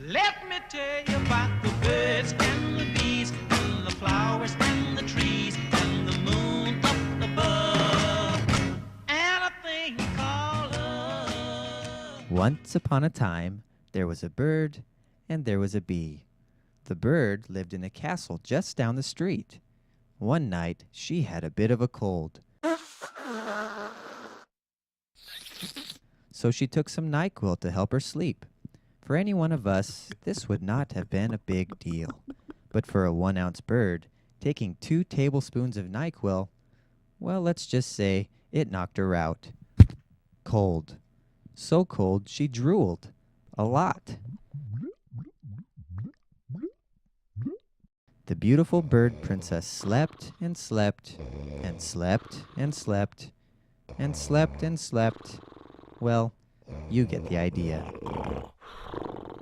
Let me tell you about the birds and the bees and the flowers and the trees and the moon up above and a thing called love. Once upon a time, there was a bird and there was a bee. The bird lived in a castle just down the street. One night, she had a bit of a cold. So she took some NyQuil to help her sleep. For any one of us, this would not have been a big deal. But for a 1-ounce bird, taking 2 tablespoons of NyQuil, well, let's just say it knocked her out. Cold. So cold, she drooled. A lot. The beautiful bird princess slept and slept and slept and slept and slept and slept. Well, you get the idea.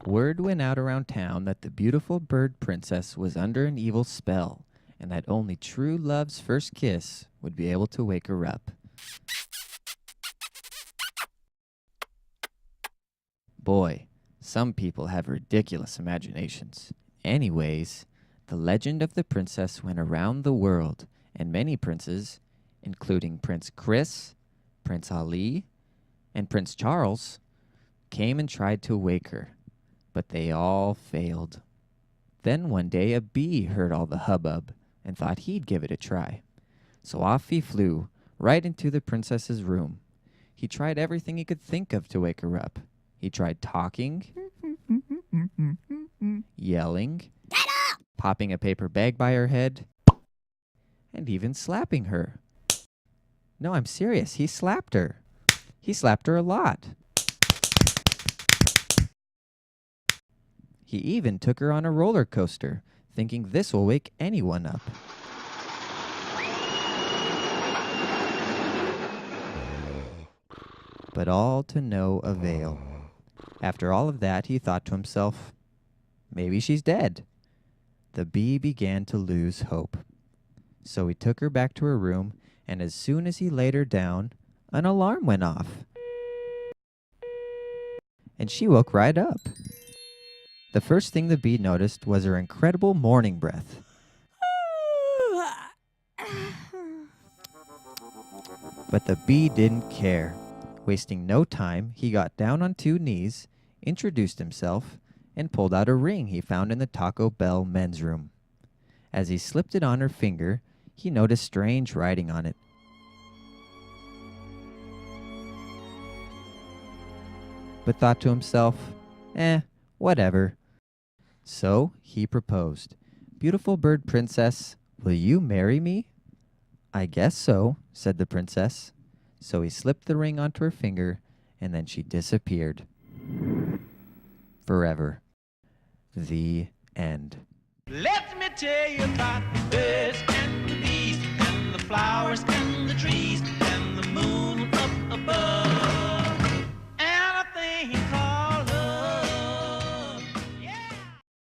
Word went out around town that the beautiful bird princess was under an evil spell, and that only true love's first kiss would be able to wake her up. Boy, some people have ridiculous imaginations. Anyways, the legend of the princess went around the world, and many princes, including Prince Chris, Prince Ali, and Prince Charles, came and tried to wake her, but they all failed. Then one day a bee heard all the hubbub and thought he'd give it a try. So off he flew, right into the princess's room. He tried everything he could think of to wake her up. He tried talking, yelling, popping a paper bag by her head, and even slapping her. No, I'm serious. He slapped her. He slapped her a lot. He even took her on a roller coaster, thinking this will wake anyone up. But all to no avail. After all of that, he thought to himself, maybe she's dead. The bee began to lose hope. So he took her back to her room, and as soon as he laid her down, an alarm went off. And she woke right up. The first thing the bee noticed was her incredible morning breath. But the bee didn't care. Wasting no time, he got down on 2 knees, introduced himself, and pulled out a ring he found in the Taco Bell men's room. As he slipped it on her finger, he noticed strange writing on it. But thought to himself, whatever. So he proposed. Beautiful bird princess, will you marry me? I guess so, said the princess. So he slipped the ring onto her finger, and then she disappeared. Forever. The end. Let me tell you about the birds